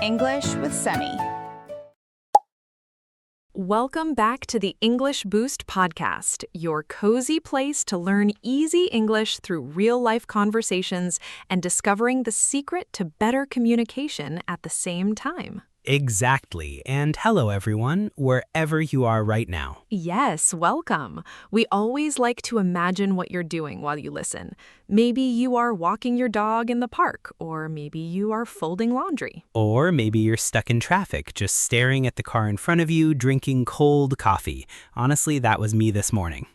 English with Sunny. Welcome back to the English Boost podcast, your cozy place to learn easy English through real-life conversations and discovering the secret to better communication at the same time. Exactly. And hello, everyone, wherever you are right now. Yes, welcome. We always like to imagine what you're doing while you listen. Maybe you are walking your dog in the park, or maybe you are folding laundry. Or maybe you're stuck in traffic, just staring at the car in front of you, drinking cold coffee. Honestly, that was me this morning.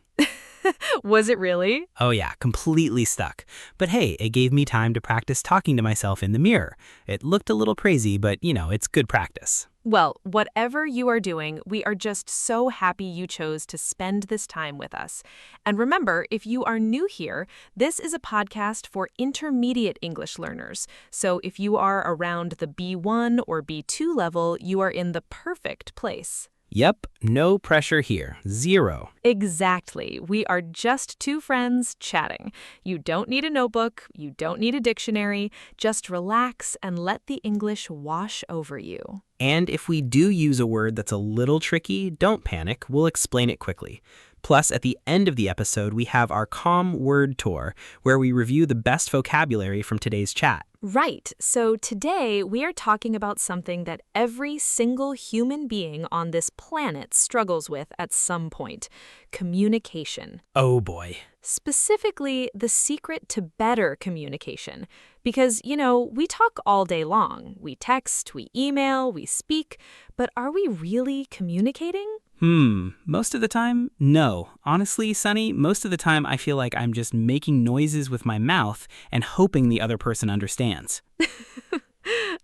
Was it really? Oh yeah, completely stuck. But hey, it gave me time to practice talking to myself in the mirror. It looked a little crazy, but it's good practice. Well, whatever you are doing, we are just so happy you chose to spend this time with us. And remember, if you are new here, this is a podcast for intermediate English learners. So if you are around the B1 or B2 level, you are in the perfect place. Yep, no pressure here. Zero. Exactly. We are just two friends chatting. You don't need a notebook. You don't need a dictionary. Just relax and let the English wash over you. And if we do use a word that's a little tricky, don't panic. We'll explain it quickly. Plus, at the end of the episode, we have our Calm Word Tour, where we review the best vocabulary from today's chat. Right. So today we are talking about something that every single human being on this planet struggles with at some point: communication. Oh boy. Specifically, the secret to better communication. Because, we talk all day long. We text, we email, we speak. But are we really communicating? Most of the time, no. Honestly, Sunny, most of the time I feel like I'm just making noises with my mouth and hoping the other person understands.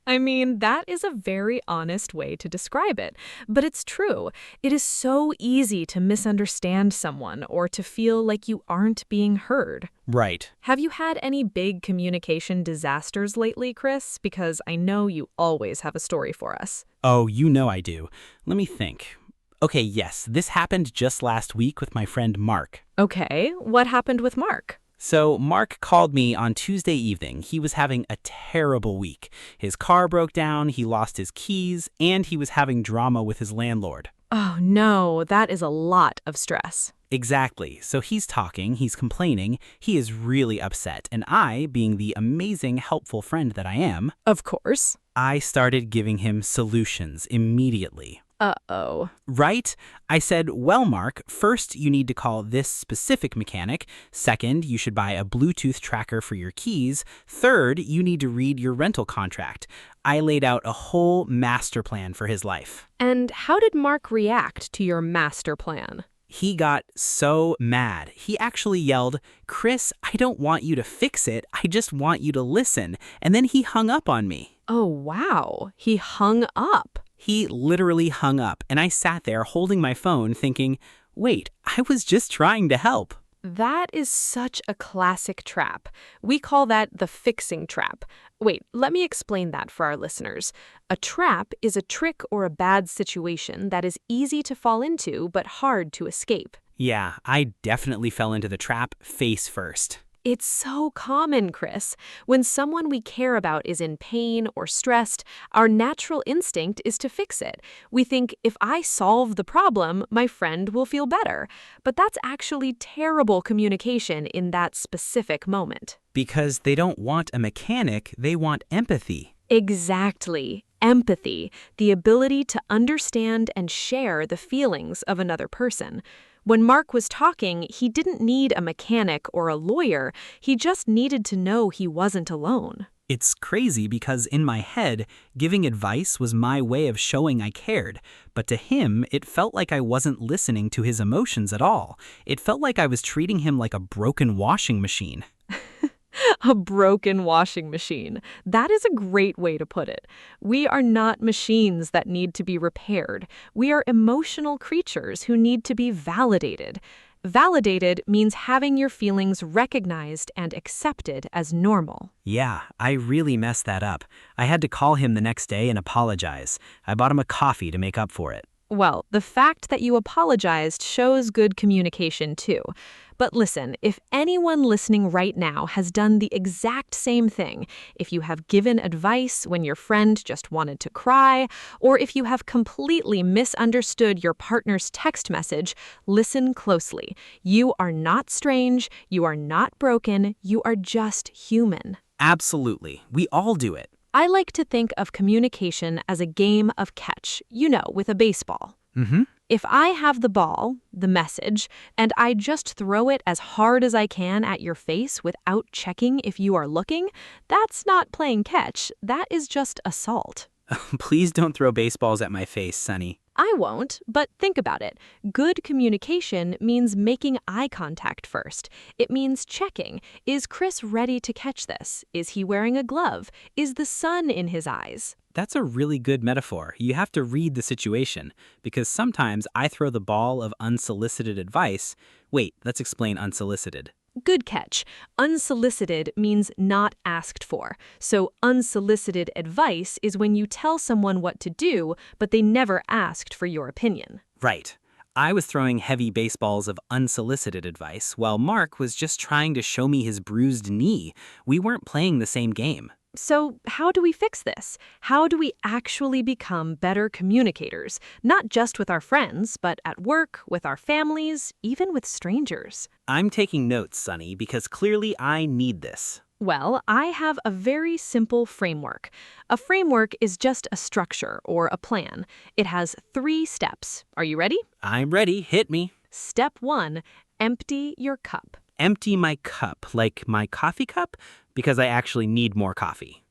I mean, that is a very honest way to describe it. But it's true. It is so easy to misunderstand someone or to feel like you aren't being heard. Right. Have you had any big communication disasters lately, Chris? Because I know you always have a story for us. Oh, I do. Let me think. Okay, yes, this happened just last week with my friend Mark. Okay, what happened with Mark? So Mark called me on Tuesday evening. He was having a terrible week. His car broke down, he lost his keys, and he was having drama with his landlord. Oh no, that is a lot of stress. Exactly. So he's talking, he's complaining, he is really upset. And I, being the amazing, helpful friend that I am, of course, I started giving him solutions immediately. Uh-oh. Right? I said, well, Mark, first you need to call this specific mechanic. Second, you should buy a Bluetooth tracker for your keys. Third, you need to read your rental contract. I laid out a whole master plan for his life. And how did Mark react to your master plan? He got so mad. He actually yelled, "Chris, I don't want you to fix it. I just want you to listen." And then he hung up on me. Oh, wow. He hung up. He literally hung up, and I sat there holding my phone thinking, wait, I was just trying to help. That is such a classic trap. We call that the fixing trap. Wait, let me explain that for our listeners. A trap is a trick or a bad situation that is easy to fall into but hard to escape. Yeah, I definitely fell into the trap face first. It's so common, Chris. When someone we care about is in pain or stressed, our natural instinct is to fix it. We think, if I solve the problem, my friend will feel better. But that's actually terrible communication in that specific moment. Because they don't want a mechanic, they want empathy. Exactly. Empathy, the ability to understand and share the feelings of another person. When Mark was talking, he didn't need a mechanic or a lawyer. He just needed to know he wasn't alone. It's crazy because in my head, giving advice was my way of showing I cared. But to him, it felt like I wasn't listening to his emotions at all. It felt like I was treating him like a broken washing machine. A broken washing machine. That is a great way to put it. We are not machines that need to be repaired. We are emotional creatures who need to be validated. Validated means having your feelings recognized and accepted as normal. Yeah, I really messed that up. I had to call him the next day and apologize. I bought him a coffee to make up for it. Well, the fact that you apologized shows good communication too. But listen, if anyone listening right now has done the exact same thing, if you have given advice when your friend just wanted to cry, or if you have completely misunderstood your partner's text message, listen closely. You are not strange, you are not broken, you are just human. Absolutely. We all do it. I like to think of communication as a game of catch, with a baseball. Mm-hmm. If I have the ball, the message, and I just throw it as hard as I can at your face without checking if you are looking, that's not playing catch. That is just assault. Please don't throw baseballs at my face, Sonny. I won't, but think about it. Good communication means making eye contact first. It means checking. Is Chris ready to catch this? Is he wearing a glove? Is the sun in his eyes? That's a really good metaphor. You have to read the situation, because sometimes I throw the ball of unsolicited advice. Wait, let's explain unsolicited. Good catch. Unsolicited means not asked for. So unsolicited advice is when you tell someone what to do, but they never asked for your opinion. Right. I was throwing heavy baseballs of unsolicited advice, while Mark was just trying to show me his bruised knee. We weren't playing the same game. So how do we fix this? How do we actually become better communicators? Not just with our friends, but at work, with our families, even with strangers. I'm taking notes, Sonny, because clearly I need this. Well, I have a very simple framework. A framework is just a structure or a plan. It has 3 steps. Are you ready? I'm ready. Hit me. Step 1, empty your cup. Empty my cup, like my coffee cup, because I actually need more coffee.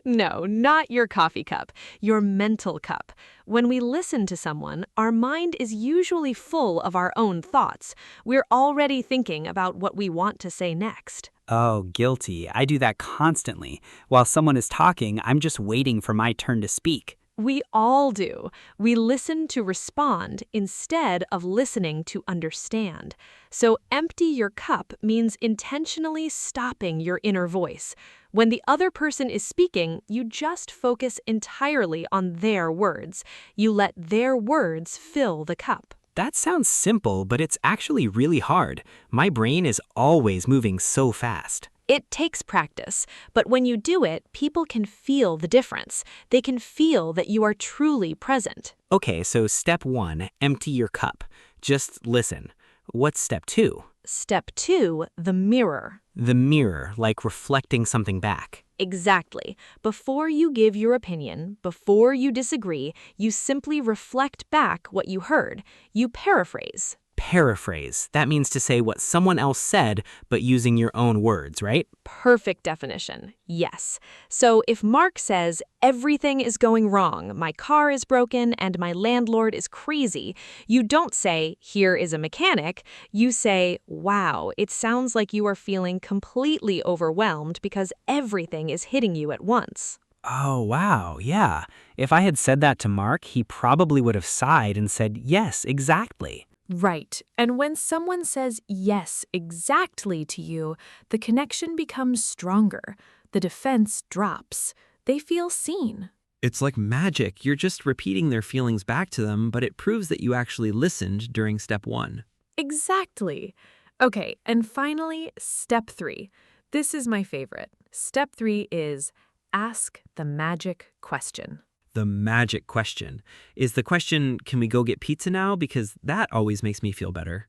No, not your coffee cup, your mental cup. When we listen to someone, our mind is usually full of our own thoughts. We're already thinking about what we want to say next. Oh, guilty. I do that constantly. While someone is talking, I'm just waiting for my turn to speak. We all do. We listen to respond instead of listening to understand. So empty your cup means intentionally stopping your inner voice. When the other person is speaking, you just focus entirely on their words. You let their words fill the cup. That sounds simple, but it's actually really hard. My brain is always moving so fast. It takes practice, but when you do it, people can feel the difference. They can feel that you are truly present. Okay, so step 1, empty your cup. Just listen. What's step 2? Step 2, the mirror. The mirror, like reflecting something back. Exactly. Before you give your opinion, before you disagree, you simply reflect back what you heard. You paraphrase. Paraphrase. That means to say what someone else said, but using your own words, right? Perfect definition. Yes. So if Mark says, everything is going wrong, my car is broken, and my landlord is crazy, you don't say, here is a mechanic. You say, wow, it sounds like you are feeling completely overwhelmed because everything is hitting you at once. Oh, wow, yeah. If I had said that to Mark, he probably would have sighed and said, yes, exactly. Right. And when someone says yes, exactly to you, the connection becomes stronger. The defense drops. They feel seen. It's like magic. You're just repeating their feelings back to them, but it proves that you actually listened during step 1. Exactly. Okay, and finally, step 3. This is my favorite. Step 3 is ask the magic question. The magic question. Is the question, can we go get pizza now? Because that always makes me feel better.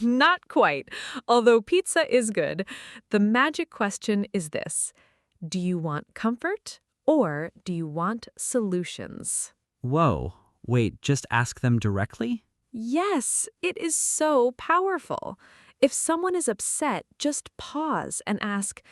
Not quite. Although pizza is good, the magic question is this. Do you want comfort or do you want solutions? Whoa, wait, just ask them directly? Yes, it is so powerful. If someone is upset, just pause and ask,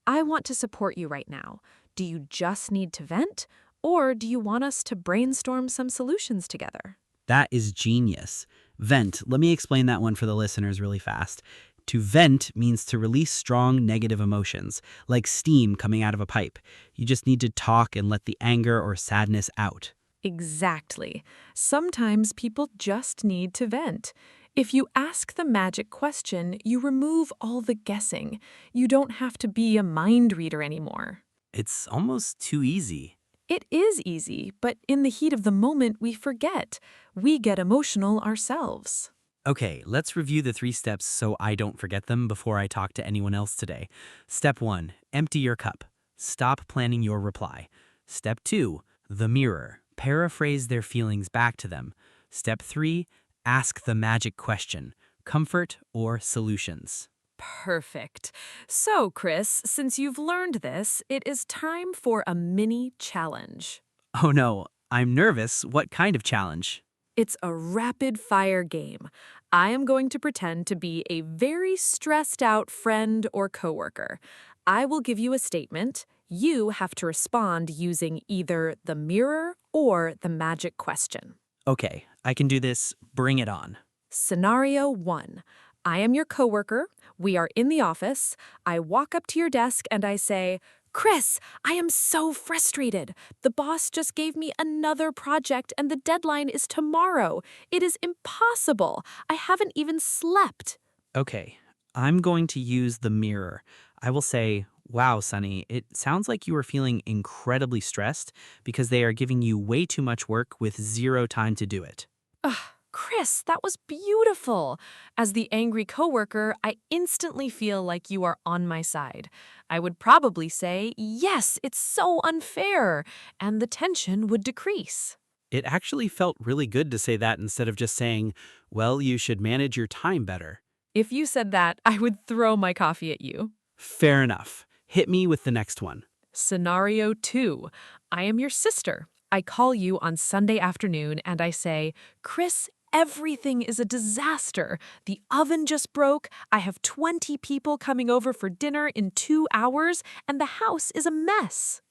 I want to support you right now. Do you just need to vent? Or do you want us to brainstorm some solutions together? That is genius. Vent. Let me explain that one for the listeners really fast. To vent means to release strong negative emotions, like steam coming out of a pipe. You just need to talk and let the anger or sadness out. Exactly. Sometimes people just need to vent. If you ask the magic question, you remove all the guessing. You don't have to be a mind reader anymore. It's almost too easy. It is easy, but in the heat of the moment, we forget. We get emotional ourselves. Okay, let's review the 3 steps so I don't forget them before I talk to anyone else today. Step 1, empty your cup. Stop planning your reply. Step 2, the mirror. Paraphrase their feelings back to them. Step 3, ask the magic question. Comfort or solutions? Perfect. So, Chris, since you've learned this, it is time for a mini challenge. Oh no, I'm nervous. What kind of challenge? It's a rapid-fire game. I am going to pretend to be a very stressed-out friend or coworker. I will give you a statement. You have to respond using either the mirror or the magic question. Okay, I can do this. Bring it on. Scenario 1. I am your coworker. We are in the office. I walk up to your desk and I say, Chris, I am so frustrated. The boss just gave me another project and the deadline is tomorrow. It is impossible. I haven't even slept. Okay, I'm going to use the mirror. I will say, wow, Sunny, it sounds like you are feeling incredibly stressed because they are giving you way too much work with zero time to do it. Ugh, Chris, that was beautiful. As the angry coworker, I instantly feel like you are on my side. I would probably say, yes, it's so unfair, and the tension would decrease. It actually felt really good to say that instead of just saying, well, you should manage your time better. If you said that, I would throw my coffee at you. Fair enough. Hit me with the next one. Scenario 2. I am your sister. I call you on Sunday afternoon and I say, Chris, everything is a disaster. The oven just broke. I have 20 people coming over for dinner in 2 hours, and the house is a mess.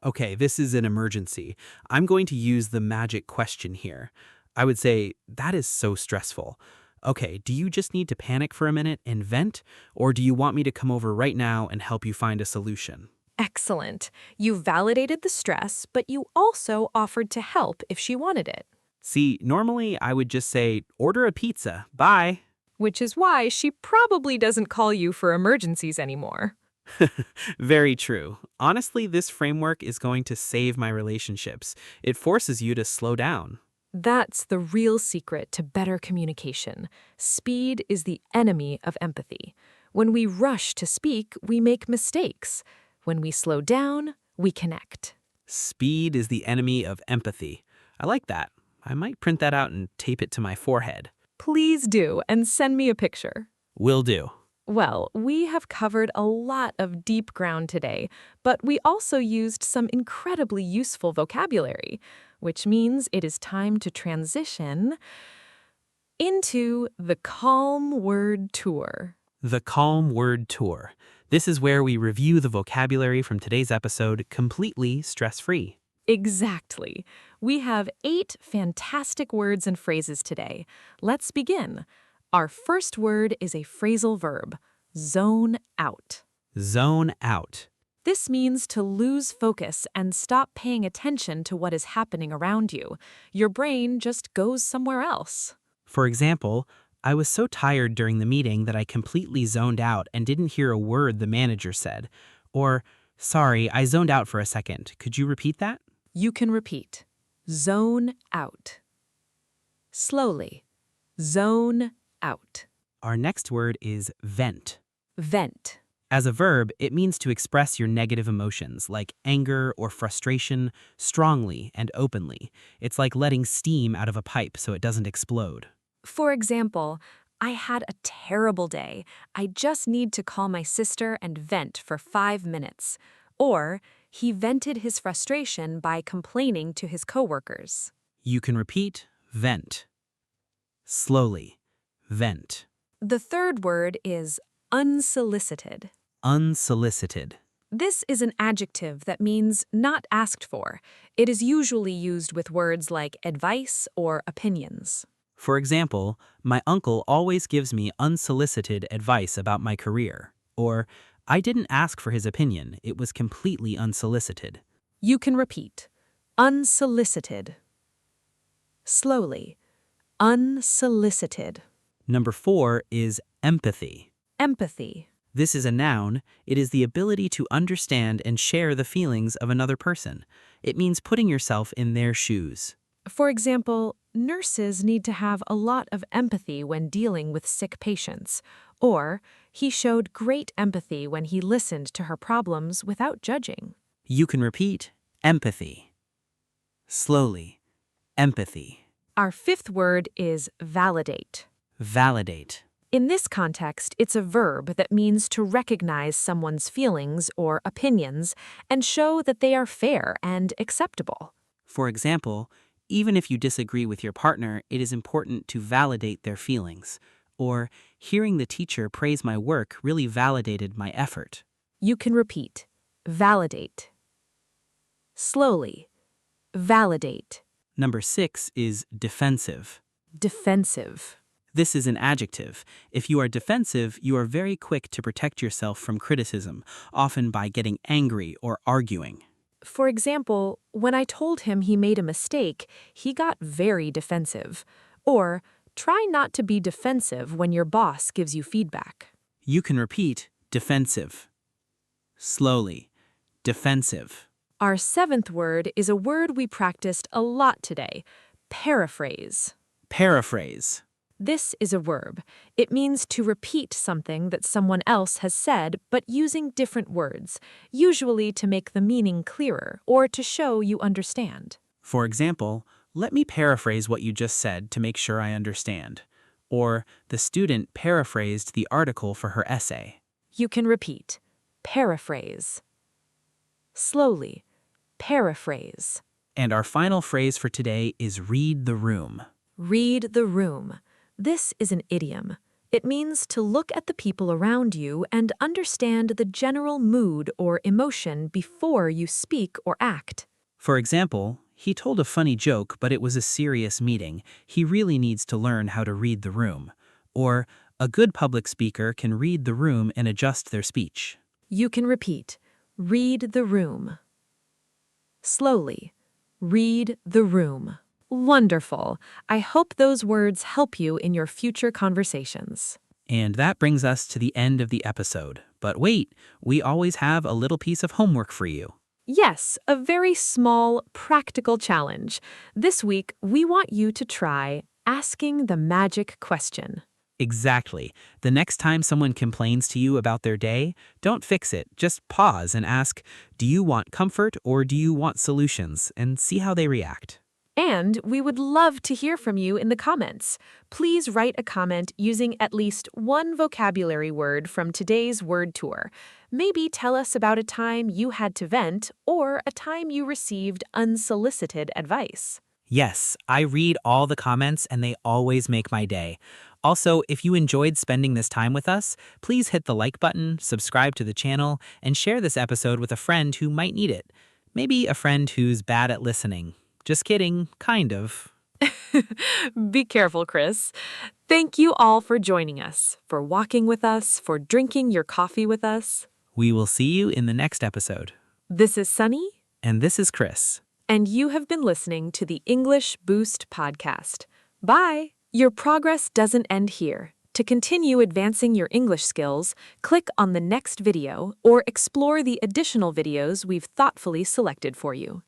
Okay, this is an emergency. I'm going to use the magic question here. I would say, that is so stressful. Okay, do you just need to panic for a minute and vent, or do you want me to come over right now and help you find a solution? Excellent. You validated the stress, but you also offered to help if she wanted it. See, normally I would just say, order a pizza, bye. Which is why she probably doesn't call you for emergencies anymore. Very true. Honestly, this framework is going to save my relationships. It forces you to slow down. That's the real secret to better communication. Speed is the enemy of empathy. When we rush to speak, we make mistakes. When we slow down, we connect. Speed is the enemy of empathy. I like that. I might print that out and tape it to my forehead. Please do, and send me a picture. Will do. Well, we have covered a lot of deep ground today, but we also used some incredibly useful vocabulary, which means it is time to transition into the Calm Word Tour. The Calm Word Tour. This is where we review the vocabulary from today's episode completely stress-free. Exactly. We have 8 fantastic words and phrases today. Let's begin. Our first word is a phrasal verb, zone out. Zone out. This means to lose focus and stop paying attention to what is happening around you. Your brain just goes somewhere else. For example, I was so tired during the meeting that I completely zoned out and didn't hear a word the manager said. Or, sorry, I zoned out for a second. Could you repeat that? You can repeat. Zone out. Slowly. Zone out. Our next word is vent. Vent. As a verb, it means to express your negative emotions like anger or frustration strongly and openly. It's like letting steam out of a pipe so it doesn't explode. For example, I had a terrible day. I just need to call my sister and vent for 5 minutes. Or, he vented his frustration by complaining to his coworkers. You can repeat vent. Slowly. Vent. The third word is unsolicited. Unsolicited. This is an adjective that means not asked for. It is usually used with words like advice or opinions. For example, my uncle always gives me unsolicited advice about my career. Or, I didn't ask for his opinion, it was completely unsolicited. You can repeat. Unsolicited. Slowly. Unsolicited. Number 4 is empathy. Empathy. This is a noun. It is the ability to understand and share the feelings of another person. It means putting yourself in their shoes. For example, nurses need to have a lot of empathy when dealing with sick patients. Or, he showed great empathy when he listened to her problems without judging. You can repeat empathy. Slowly. Empathy. Our fifth word is validate. Validate. In this context, it's a verb that means to recognize someone's feelings or opinions and show that they are fair and acceptable. For example, even if you disagree with your partner, it is important to validate their feelings. Or, hearing the teacher praise my work really validated my effort. You can repeat, validate. Slowly, validate. Number 6 is defensive. Defensive. This is an adjective. If you are defensive, you are very quick to protect yourself from criticism, often by getting angry or arguing. For example, when I told him he made a mistake, he got very defensive. Or, try not to be defensive when your boss gives you feedback. You can repeat defensive. Slowly. Defensive. Our seventh word is a word we practiced a lot today, paraphrase. Paraphrase. This is a verb. It means to repeat something that someone else has said, but using different words, usually to make the meaning clearer or to show you understand. For example, let me paraphrase what you just said to make sure I understand. Or, the student paraphrased the article for her essay. You can repeat, paraphrase. Slowly, paraphrase. And our final phrase for today is read the room. Read the room. This is an idiom. It means to look at the people around you and understand the general mood or emotion before you speak or act. For example, he told a funny joke, but it was a serious meeting. He really needs to learn how to read the room. Or, a good public speaker can read the room and adjust their speech. You can repeat, read the room. Slowly, read the room. Wonderful. I hope those words help you in your future conversations. And that brings us to the end of the episode. But wait, we always have a little piece of homework for you. Yes, a very small, practical challenge. This week, we want you to try asking the magic question. Exactly. The next time someone complains to you about their day, don't fix it. Just pause and ask, do you want comfort or do you want solutions? And see how they react. And we would love to hear from you in the comments. Please write a comment using at least one vocabulary word from today's word tour. Maybe tell us about a time you had to vent or a time you received unsolicited advice. Yes, I read all the comments and they always make my day. Also, if you enjoyed spending this time with us, please hit the like button, subscribe to the channel, and share this episode with a friend who might need it. Maybe a friend who's bad at listening. Just kidding, kind of. Be careful, Cris. Thank you all for joining us, for walking with us, for drinking your coffee with us. We will see you in the next episode. This is Sunny. And this is Cris. And you have been listening to the English Boost podcast. Bye! Your progress doesn't end here. To continue advancing your English skills, click on the next video or explore the additional videos we've thoughtfully selected for you.